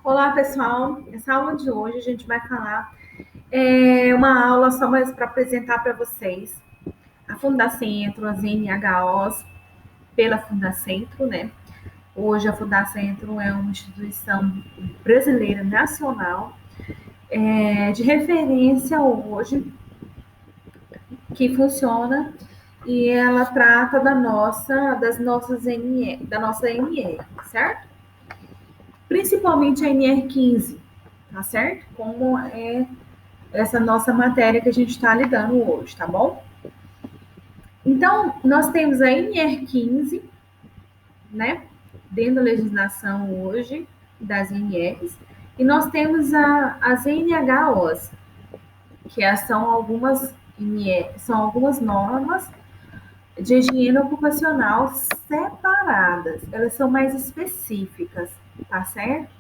Olá, pessoal. Essa aula de hoje a gente vai falar uma aula só mais para apresentar para vocês a Fundacentro, as NHOs pela Fundacentro, né? Hoje a Fundacentro é uma instituição brasileira nacional de referência hoje que funciona e ela trata das nossas da nossa NR, certo? Principalmente a NR15, tá certo? Como é essa nossa matéria que a gente está lidando hoje, tá bom? Então, nós temos a NR15, né, dentro da legislação hoje das NRs, e nós temos as NHOs, são são algumas normas de higiene ocupacional separadas, elas são mais específicas, tá certo?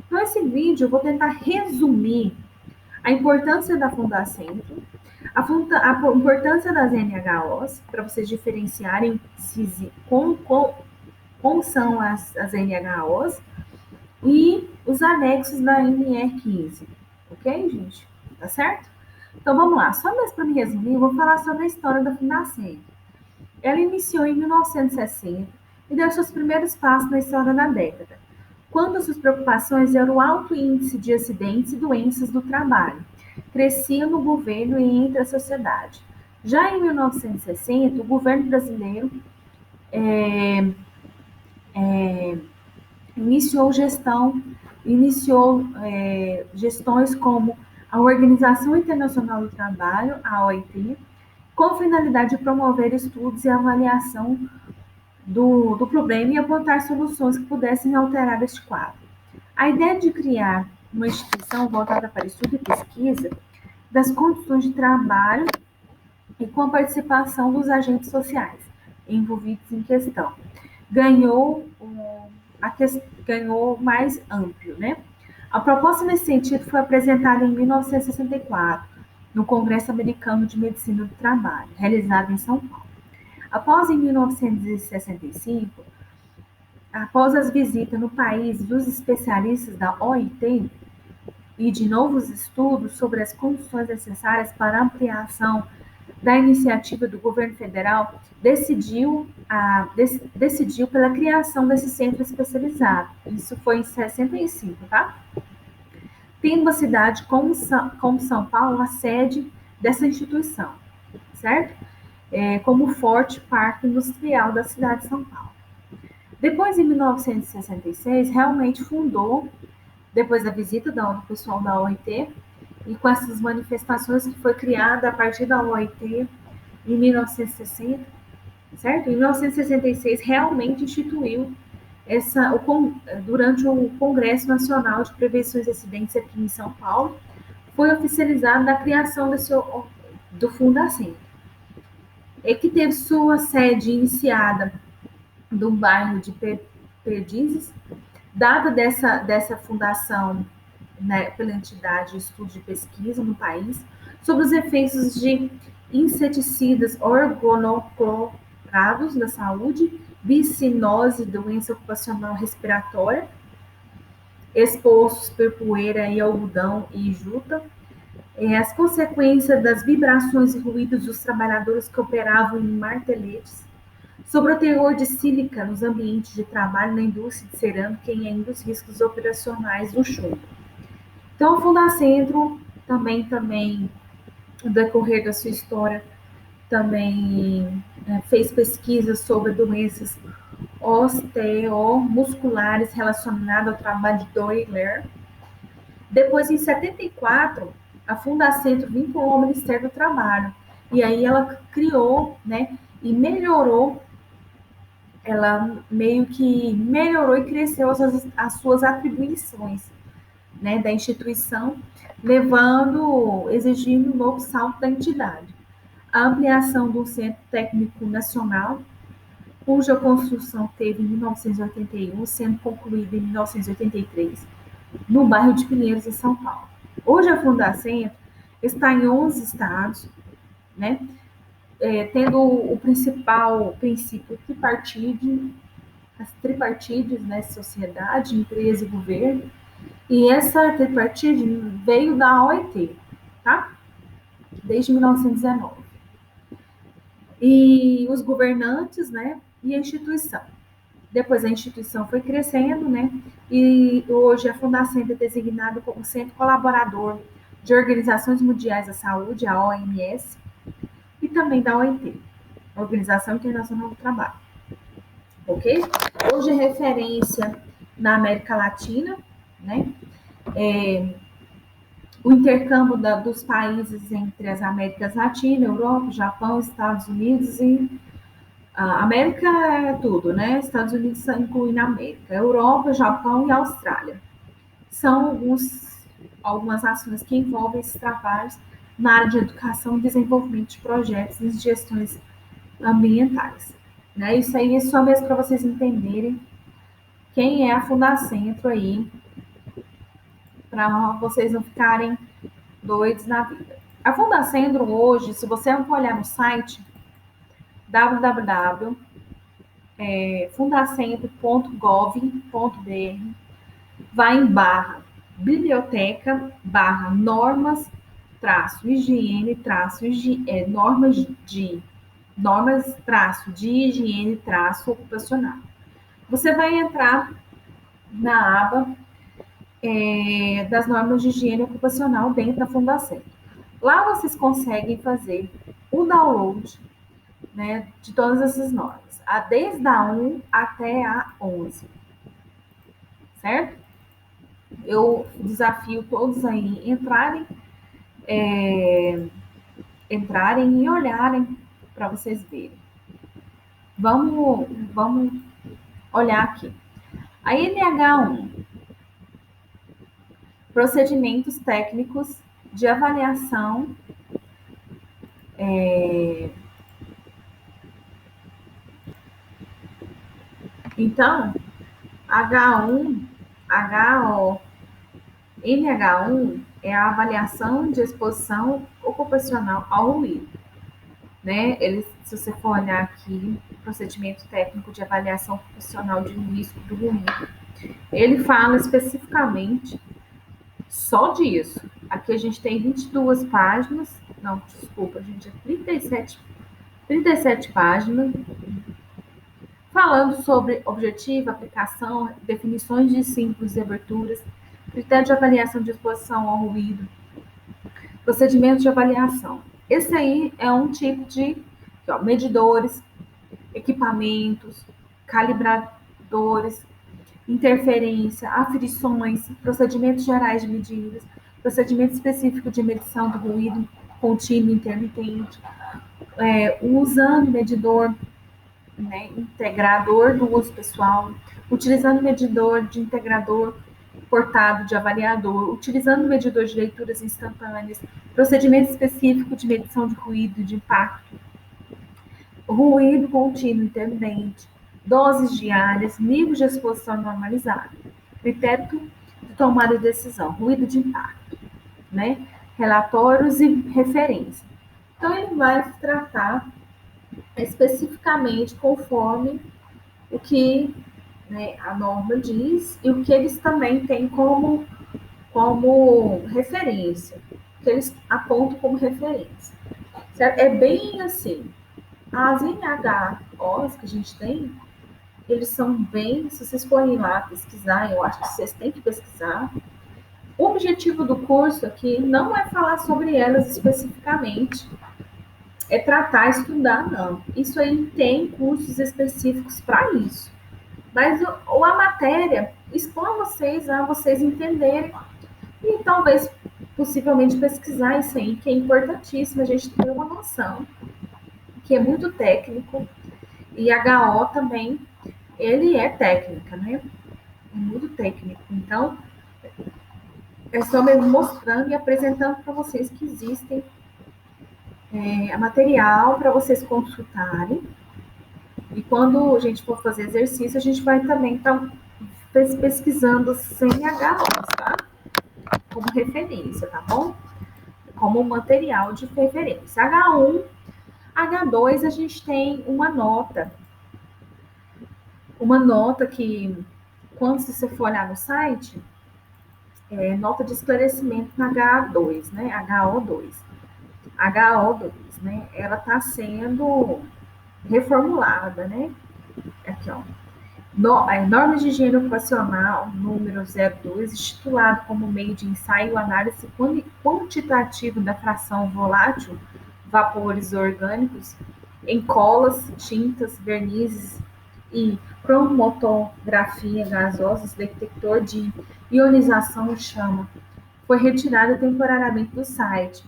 Então, esse vídeo eu vou tentar resumir a importância da Fundacentro, a importância das NHOs, para vocês diferenciarem como são as NHOs, e os anexos da NR15. Ok, gente? Tá certo? Então vamos lá. Só mesmo para me resumir, eu vou falar sobre a história da Fundacentro. Ela iniciou em 1960 e deu seus primeiros passos na história da década, quando suas preocupações eram o alto índice de acidentes e doenças do trabalho, crescia no governo e entre a sociedade. Já em 1960, o governo brasileiro iniciou gestão, iniciou gestões como a Organização Internacional do Trabalho, a OIT, com finalidade de promover estudos e avaliação do problema e apontar soluções que pudessem alterar este quadro. A ideia de criar uma instituição voltada para estudo e pesquisa das condições de trabalho e com a participação dos agentes sociais envolvidos em questão ganhou, ganhou mais amplo, né? A proposta nesse sentido foi apresentada em 1964 no Congresso Americano de Medicina do Trabalho, realizado em São Paulo. Após, em 1965, após as visitas no país dos especialistas da OIT e de novos estudos sobre as condições necessárias para a ampliação da iniciativa do governo federal, decidiu pela criação desse centro especializado. Isso foi em 65, tá? Tendo a cidade como São Paulo a sede dessa instituição, certo? Como forte parque industrial da cidade de São Paulo. Depois, em 1966, realmente fundou, depois da visita do pessoal da OIT, e com essas manifestações que foi criada a partir da OIT em 1960, certo? Em 1966, realmente instituiu durante o Congresso Nacional de Prevenção de Acidentes aqui em São Paulo, foi oficializada a criação do Fundacentro, que teve sua sede iniciada do bairro de Perdizes, dada dessa fundação, né, pela entidade de estudo de pesquisa no país sobre os efeitos de inseticidas organoclorados na saúde, bicinose, doença ocupacional respiratória, expostos por poeira e algodão e juta, as consequências das vibrações e ruídos dos trabalhadores que operavam em marteletes, sobre o teor de sílica nos ambientes de trabalho na indústria de cerâmica e ainda os riscos operacionais do chumbo. Então, a Fundacentro também, no decorrer da sua história, também fez pesquisas sobre doenças osteomusculares relacionadas ao trabalho de Doyle. Depois, em 74, a Fundacentro vinculou ao Ministério do Trabalho. E aí ela criou, né, e melhorou, ela meio que melhorou e cresceu as suas atribuições, né, da instituição, exigindo um novo salto da entidade. A ampliação do Centro Técnico Nacional, cuja construção teve em 1981, sendo concluída em 1983, no bairro de Pinheiros, em São Paulo. Hoje a Fundacentro está em 11 estados, né, tendo o principal princípio tripartite, as tripartides, né, sociedade, empresa e governo, E essa tripartite veio da OIT, tá? Desde 1919. E os governantes, né? E a instituição. Depois a instituição foi crescendo, né? E hoje a Fundação é designada como centro colaborador de organizações mundiais da saúde, a OMS, e também da OIT, Organização Internacional do Trabalho. Ok? Hoje é referência na América Latina, né? O intercâmbio dos países entre as Américas Latina, Europa, Japão, Estados Unidos e a América é tudo, né? Estados Unidos inclui na América, Europa, Japão e Austrália. São algumas ações que envolvem esses trabalhos na área de educação e desenvolvimento de projetos e gestões ambientais. Né? Isso aí é só mesmo para vocês entenderem quem é a Fundacentro aí, para vocês não ficarem doidos na vida. A Fundacentro hoje, se você for olhar no site www.fundacentro.gov.br, vai em barra biblioteca barra normas traço higiene traço normas traço de higiene traço ocupacional. Você vai entrar na aba das normas de higiene ocupacional dentro da Fundação. Lá vocês conseguem fazer o download, né, de todas essas normas, desde a 1 até a 11, certo? Eu desafio todos aí entrarem e olharem para vocês verem. Vamos olhar aqui. A NH1, procedimentos técnicos de avaliação Então, H1, HO, NH1 é a avaliação de exposição ocupacional ao ruído. Né? Se você for olhar aqui, procedimento técnico de avaliação ocupacional de risco do ruído, ele fala especificamente só disso. Aqui a gente tem 22 páginas, não, desculpa, gente, é 37 páginas, falando sobre objetivo, aplicação, definições de símbolos e aberturas, critério de avaliação de exposição ao ruído, procedimento de avaliação. Esse aí é um tipo de medidores, equipamentos, calibradores, interferência, aferições, procedimentos gerais de medidas, procedimento específico de medição do ruído contínuo intermitente, usando medidor, né, integrador do uso pessoal, utilizando medidor de integrador portado de avaliador, utilizando medidor de leituras instantâneas, procedimento específico de medição de ruído e de impacto, ruído contínuo intermitente, doses diárias, nível de exposição normalizado, critério de tomada de decisão, ruído de impacto, né? Relatórios e referência. Então, ele vai tratar especificamente conforme o que, né, a norma diz e o que eles também têm como referência, que eles apontam como referência. Certo? É bem assim. As NHOs que a gente tem, eles são bem, se vocês forem lá pesquisar, eu acho que vocês têm que pesquisar. O objetivo do curso aqui não é falar sobre elas especificamente, é tratar, estudar, não. Isso aí tem cursos específicos para isso. Mas a matéria expõe vocês a vocês entenderem e talvez, possivelmente, pesquisar isso aí, que é importantíssimo a gente ter uma noção, que é muito técnico, e HO também, ele é técnica, né? É muito técnico. Então, é só mesmo mostrando e apresentando para vocês que existem material para vocês consultarem. E quando a gente for fazer exercício, a gente vai também estar pesquisando CNHOs, tá? Como referência, tá bom? Como material de referência. H1, H2, a gente tem uma nota que, quando você for olhar no site, nota de esclarecimento na HO2, né? HO2. HO2, né? Ela está sendo reformulada, né? Aqui, ó. Norma de higiene ocupacional número 02, estipulado como meio de ensaio análise quantitativa da fração volátil, vapores orgânicos, em colas, tintas, vernizes e cromatografia gasosa, detector de ionização de chama, foi retirado temporariamente do site.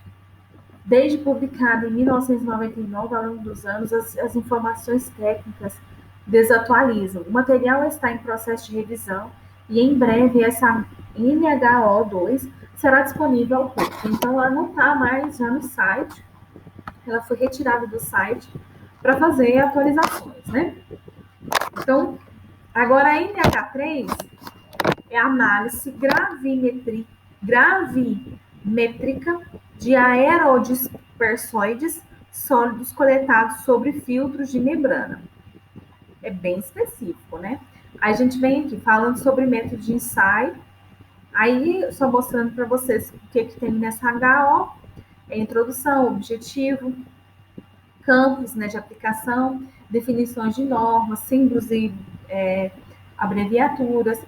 Desde publicado em 1999, ao longo dos anos, as informações técnicas desatualizam. O material está em processo de revisão e em breve essa NHO2 será disponível ao público. Então, ela não está mais já no site, ela foi retirada do site para fazer atualizações, né? Então, agora a NH3 é a análise gravimétrica de aerodispersóides sólidos coletados sobre filtros de membrana. É bem específico, né? Aí a gente vem aqui falando sobre método de ensaio. Aí, só mostrando para vocês o que tem nessa HO. É introdução, objetivo, campos, né, de aplicação, definições de normas, símbolos e abreviaturas,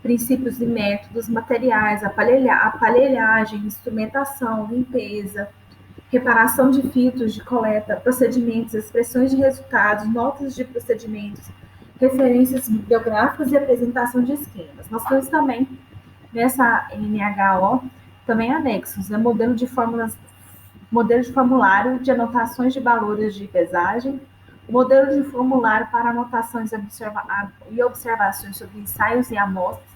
princípios e métodos, materiais, aparelhagem, instrumentação, limpeza, reparação de filtros de coleta, procedimentos, expressões de resultados, notas de procedimentos, referências bibliográficas e apresentação de esquemas. Nós temos também, nessa NHO, também anexos, né? Modelo de formulário de anotações de valores de pesagem, modelo de formulário para anotações e observações sobre ensaios e amostras,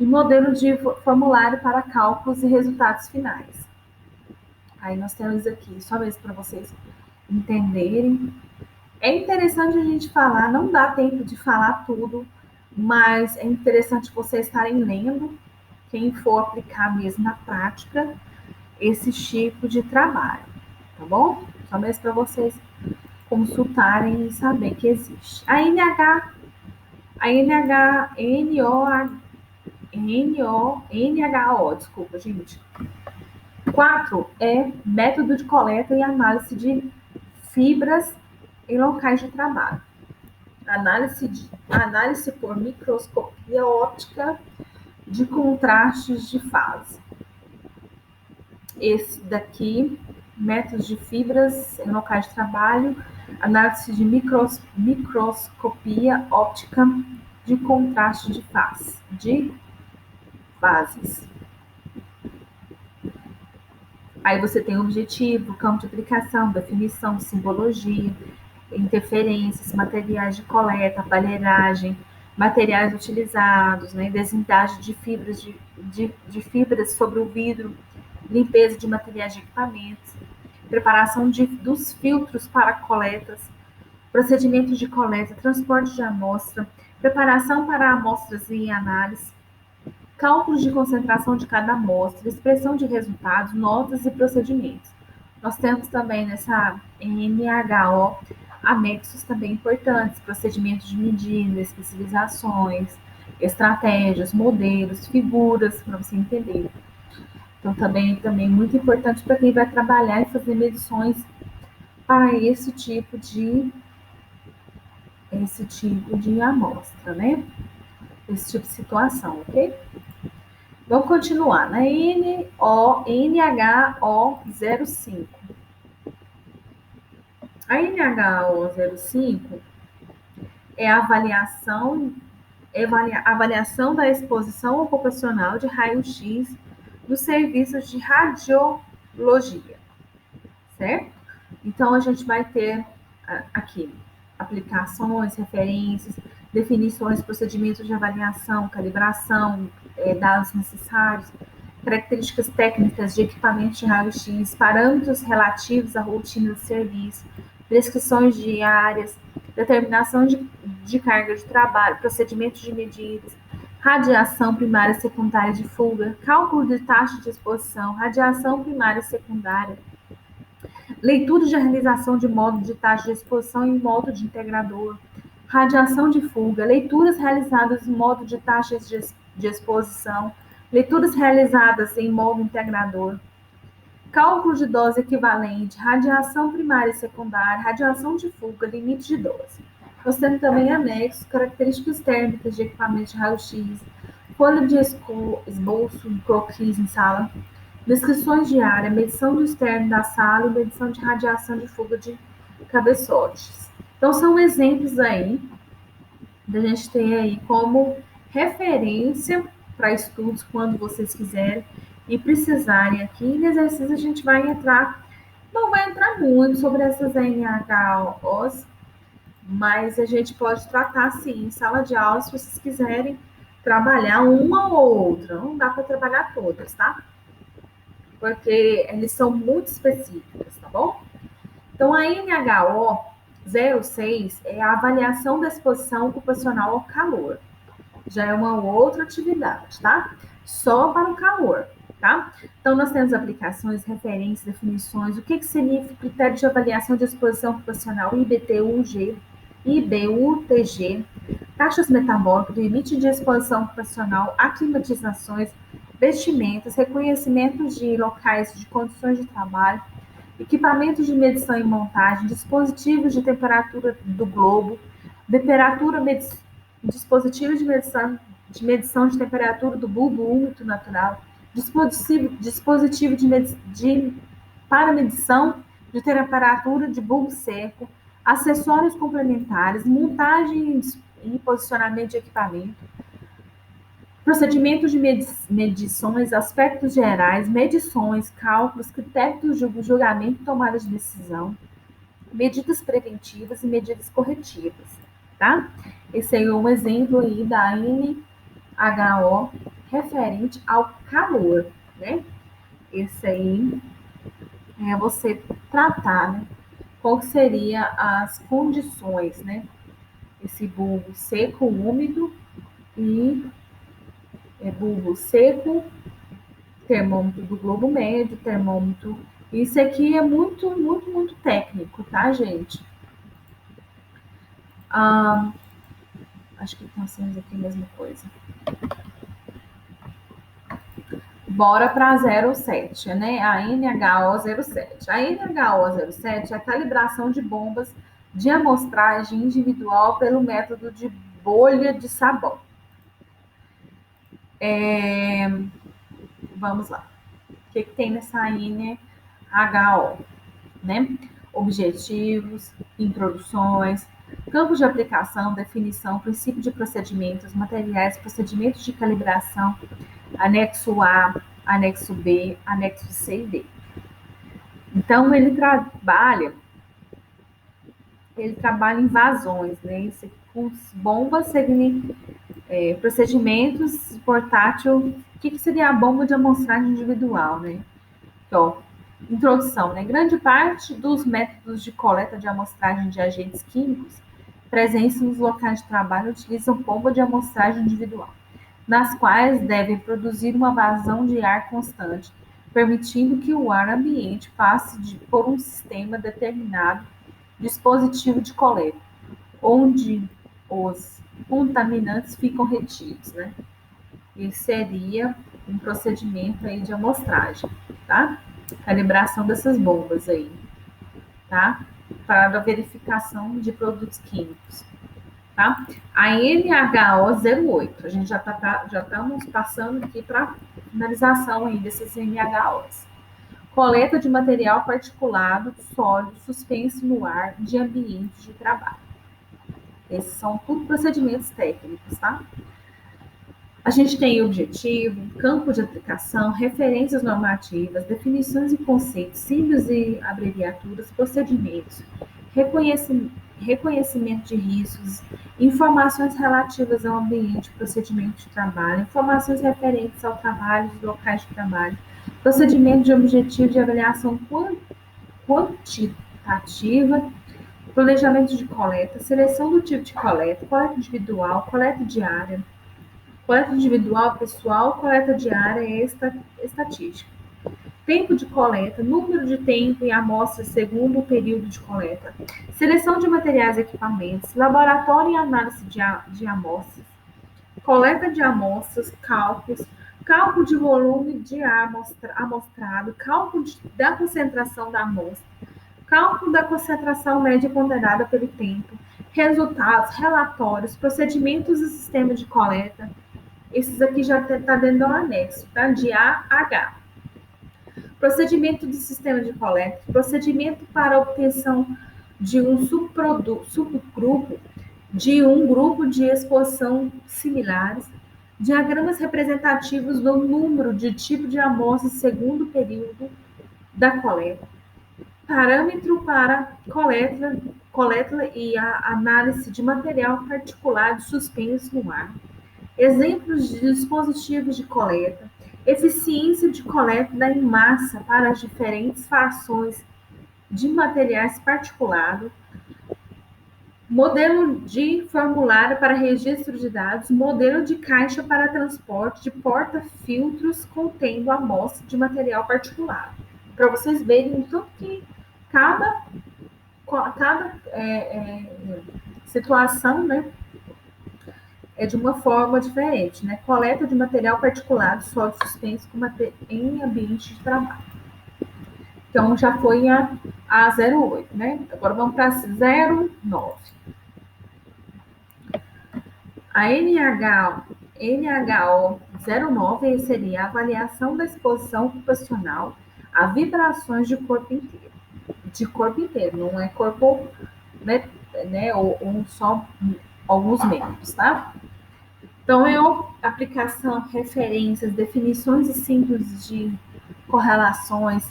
e modelo de formulário para cálculos e resultados finais. Aí nós temos aqui, só mesmo para vocês entenderem. É interessante a gente falar, não dá tempo de falar tudo, mas é interessante vocês estarem lendo, quem for aplicar mesmo na prática, esse tipo de trabalho, tá bom? Só mesmo para vocês consultarem e saber que existe. A NHO, desculpa, gente. 4 é método de coleta e análise de fibras em locais de trabalho. Análise por microscopia óptica de contrastes de fase. Esse daqui, métodos de fibras em locais de trabalho, análise de microscopia óptica de contraste de fases. Aí você tem objetivo, campo de aplicação, definição, simbologia, interferências, materiais de coleta, aparelhagem, materiais utilizados, né, desindagem de fibras sobre o vidro, limpeza de materiais de equipamentos, preparação dos filtros para coletas, procedimentos de coleta, transporte de amostra, preparação para amostras e análise, cálculos de concentração de cada amostra, expressão de resultados, notas e procedimentos. Nós temos também nessa NHO anexos também importantes, procedimentos de medida, especializações, estratégias, modelos, figuras, para você entender. Então, também muito importante para quem vai trabalhar e fazer medições para esse tipo de amostra, né? Esse tipo de situação, ok? Vamos continuar na NHO05. A NHO05 é a avaliação da exposição ocupacional de raio-x nos serviços de radiologia, certo? Então, a gente vai ter aqui aplicações, referências, definições, procedimentos de avaliação, calibração, dados necessários, características técnicas de equipamentos de raio-x, parâmetros relativos à rotina de serviço, prescrições diárias, determinação de carga de trabalho, procedimentos de medidas, radiação primária e secundária de fuga, cálculo de taxa de exposição, radiação primária e secundária, leitura de realização de módulo de taxa de exposição em módulo de integrador, radiação de fuga, leituras realizadas em módulo de taxas de exposição, leituras realizadas em modo integrador, cálculo de dose equivalente, radiação primária e secundária, radiação de fuga, limite de dose. Nós temos também anexos, características térmicas de equipamentos de raio-x, folha de esboço, croquis em sala, descrições de área, medição do externo da sala e medição de radiação de fuga de cabeçotes. Então, são exemplos aí da gente ter aí como referência para estudos quando vocês quiserem e precisarem aqui. No exercício a gente vai entrar, não vai entrar muito sobre essas NHOs, mas a gente pode tratar sim em sala de aula se vocês quiserem trabalhar uma ou outra. Não dá para trabalhar todas, tá? Porque eles são muito específicas, tá bom? Então, a NHO 06 é a avaliação da exposição ocupacional ao calor. Já é uma outra atividade, tá? Só para o calor, tá? Então, nós temos aplicações, referências, definições, o que significa critério de avaliação de exposição ocupacional, IBTUG, IBUTG, taxas metabólicas, limite de exposição ocupacional, aclimatizações, vestimentas, reconhecimentos de locais de condições de trabalho, equipamentos de medição e montagem, dispositivos de temperatura do globo, dispositivos de medição de temperatura do bulbo úmido natural, dispositivo para medição de temperatura de bulbo seco, acessórios complementares, montagem e posicionamento de equipamento, procedimentos de medições, aspectos gerais, medições, cálculos, critérios de julgamento e tomada de decisão, medidas preventivas e medidas corretivas, tá? Esse aí é um exemplo aí da NHO referente ao calor, né? Esse aí é você tratar, né? Qual seria as condições, né? Esse bulbo seco, úmido e bulbo seco, termômetro do globo médio, termômetro. Isso aqui é muito, muito, muito técnico, tá, gente? Acho que nós temos aqui a mesma coisa. Bora para 07, né? A NHO 07. A NHO 07 é a calibração de bombas de amostragem individual pelo método de bolha de sabão. Vamos lá. O que tem nessa NHO, né? Objetivos, introduções, campos de aplicação, definição, princípio de procedimentos, materiais, procedimentos de calibração, anexo A, anexo B, anexo C e D. Então, ele trabalha em vazões, né? Com bombas, procedimentos portátil. O que seria a bomba de amostragem individual, né? Então, introdução, né? Grande parte dos métodos de coleta de amostragem de agentes químicos presentes nos locais de trabalho utilizam bomba de amostragem individual, nas quais devem produzir uma vazão de ar constante, permitindo que o ar ambiente passe por um sistema determinado dispositivo de coleta, onde os contaminantes ficam retidos, né? Esse seria um procedimento aí de amostragem, tá? Calibração dessas bombas aí, tá? Para a verificação de produtos químicos, tá? A NHO 08, a gente já estamos passando aqui para finalização aí desses NHOs. Coleta de material particulado, sólido, suspenso no ar de ambientes de trabalho. Esses são tudo procedimentos técnicos, tá? A gente tem objetivo, campo de aplicação, referências normativas, definições e conceitos, símbolos e abreviaturas, procedimentos, reconhecimento de riscos, informações relativas ao ambiente, procedimento de trabalho, informações referentes ao trabalho, os locais de trabalho, procedimento de objetivo de avaliação quantitativa, planejamento de coleta, seleção do tipo de coleta individual, coleta diária, coleta individual pessoal, coleta diária e estatística. Tempo de coleta, número de tempo e amostras segundo o período de coleta. Seleção de materiais e equipamentos, laboratório e análise de amostras. Coleta de amostras, cálculos, cálculo de volume de ar amostrado, cálculo da concentração da amostra, cálculo da concentração média ponderada pelo tempo, resultados, relatórios, procedimentos e sistemas de coleta. Esses aqui já está dentro do anexo, tá? De A a H. Procedimento do sistema de coleta, procedimento para obtenção de um subgrupo de um grupo de exposição similares, diagramas representativos do número de tipo de amostras segundo o período da coleta, parâmetro para coleta e a análise de material particular de suspenso no ar, exemplos de dispositivos de coleta, eficiência de coleta em massa para as diferentes frações de materiais particulados, modelo de formulário para registro de dados, modelo de caixa para transporte de porta-filtros contendo amostra de material particulado. Para vocês verem então que cada situação, né, é de uma forma diferente, né? Coleta de material particulado, sólido suspenso em ambiente de trabalho. Então, já foi a 08, né? Agora vamos para a 09. A NHO 09 seria a avaliação da exposição ocupacional a vibrações de corpo inteiro. De corpo inteiro, não é corpo, né, ou só alguns membros, tá? Então, aplicação, referências, definições e síntese de correlações,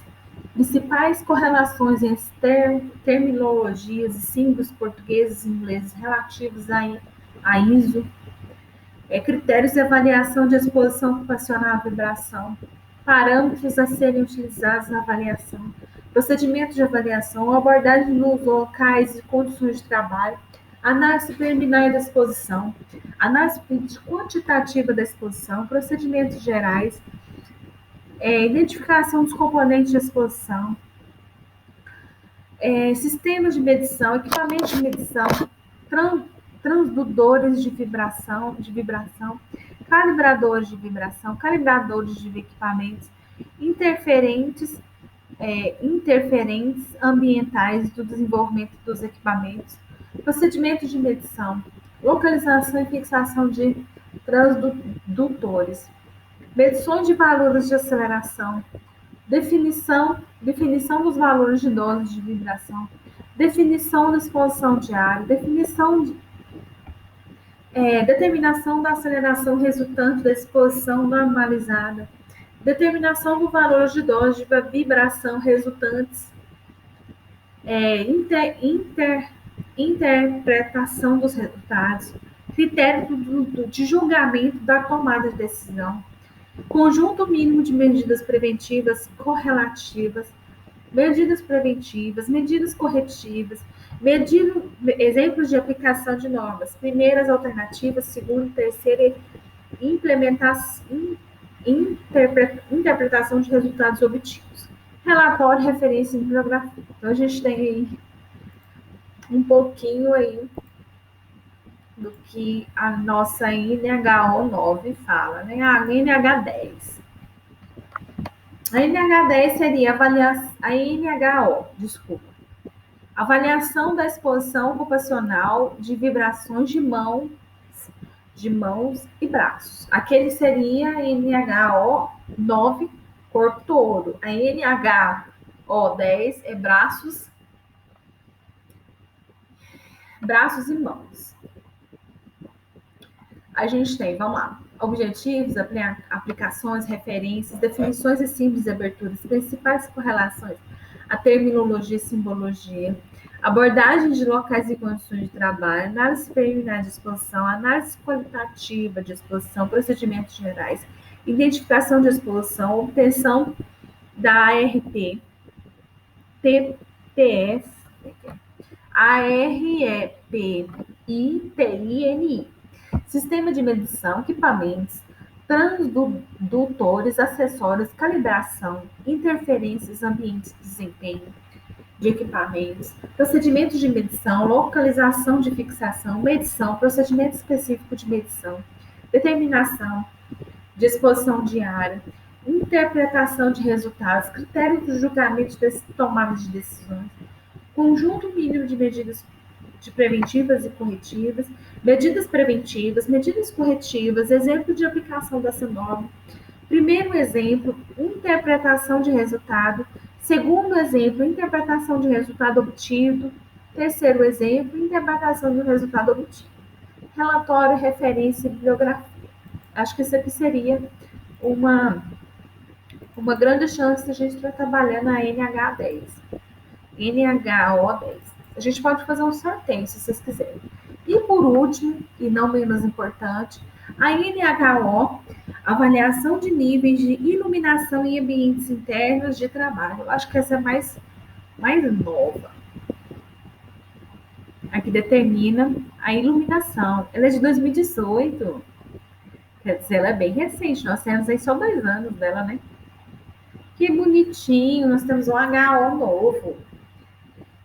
principais correlações entre terminologias e símbolos portugueses e ingleses relativos a ISO, critérios de avaliação de exposição ocupacional à vibração, parâmetros a serem utilizados na avaliação, procedimento de avaliação, abordagem nos locais e condições de trabalho, análise preliminar da exposição, análise quantitativa da exposição, procedimentos gerais, identificação dos componentes de exposição, sistemas de medição, equipamentos de medição, transdutores de vibração, calibradores de vibração, calibradores de equipamentos, interferentes ambientais do desenvolvimento dos equipamentos, procedimentos de medição, localização e fixação de transdutores, medições de valores de aceleração, definição dos valores de doses de vibração, definição da exposição diária, determinação da aceleração resultante da exposição normalizada, determinação do valor de dose de vibração resultantes, interpretação dos resultados, critério de julgamento da tomada de decisão, conjunto mínimo de medidas preventivas correlativas, medidas preventivas, medidas corretivas, exemplos de aplicação de normas, primeiras alternativas, segunda, terceira, interpretação de resultados obtidos, relatório, referência e bibliografia. Então, a gente tem aí um pouquinho aí do que a nossa NHO 9 fala, né? A NH10. A NH10 seria avaliação da exposição ocupacional de vibrações de mãos e braços. Aquele seria a NHO 9, corpo todo. A NHO 10 é braços e mãos. A gente tem, vamos lá, objetivos, aplicações, referências, definições e símbolos de aberturas, principais correlações, a terminologia e simbologia, abordagem de locais e condições de trabalho, análise preliminar de exposição, análise qualitativa de exposição, procedimentos gerais, identificação de exposição, obtenção da ARP, TTF, AREP e TINI. Sistema de medição, equipamentos, transdutores, acessórios, calibração, interferências, ambientes de desempenho de equipamentos, procedimentos de medição, localização de fixação, medição, procedimento específico de medição, determinação disposição diária, interpretação de resultados, critérios de julgamento de tomada de decisões, conjunto mínimo de medidas de preventivas e corretivas, medidas preventivas, medidas corretivas, exemplo de aplicação dessa norma. Primeiro exemplo, interpretação de resultado. Segundo exemplo, interpretação de resultado obtido. Terceiro exemplo, interpretação do resultado obtido. Relatório, referência e bibliografia. Acho que isso aqui seria uma grande chance de a gente estar trabalhando a NH10. NHO10. A gente pode fazer um sorteio, se vocês quiserem. E por último, e não menos importante, a NHO, avaliação de níveis de iluminação em ambientes internos de trabalho. Eu acho que essa é mais nova. A que determina a iluminação. Ela é de 2018. Quer dizer, ela é bem recente. Nós temos aí só 2 anos dela, né? Que bonitinho. Nós temos um HO novo.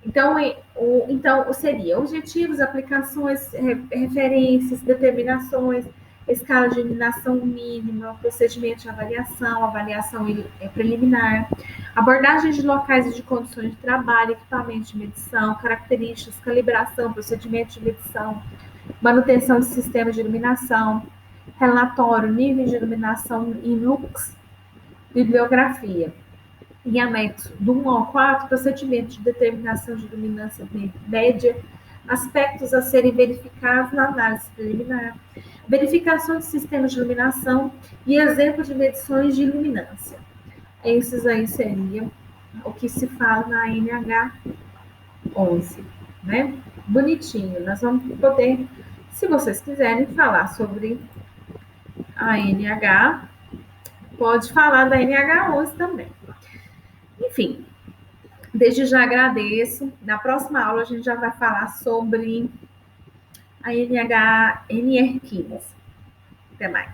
Então, seria objetivos, aplicações, referências, determinações, escala de iluminação mínima, procedimento de avaliação preliminar, abordagem de locais e de condições de trabalho, equipamentos de medição, características, calibração, procedimento de medição, manutenção de sistemas de iluminação, relatório, nível de iluminação em lux, bibliografia. Em anexo do 1 ao 4, procedimento de determinação de luminância média, aspectos a serem verificados na análise preliminar, verificação de sistemas de iluminação e exemplos de medições de iluminância. Esses aí seriam o que se fala na NH11, né? Bonitinho. Nós vamos poder, se vocês quiserem falar sobre a NH, pode falar da NH11 também. Enfim, desde já agradeço. Na próxima aula a gente já vai falar sobre a NR15. Até mais.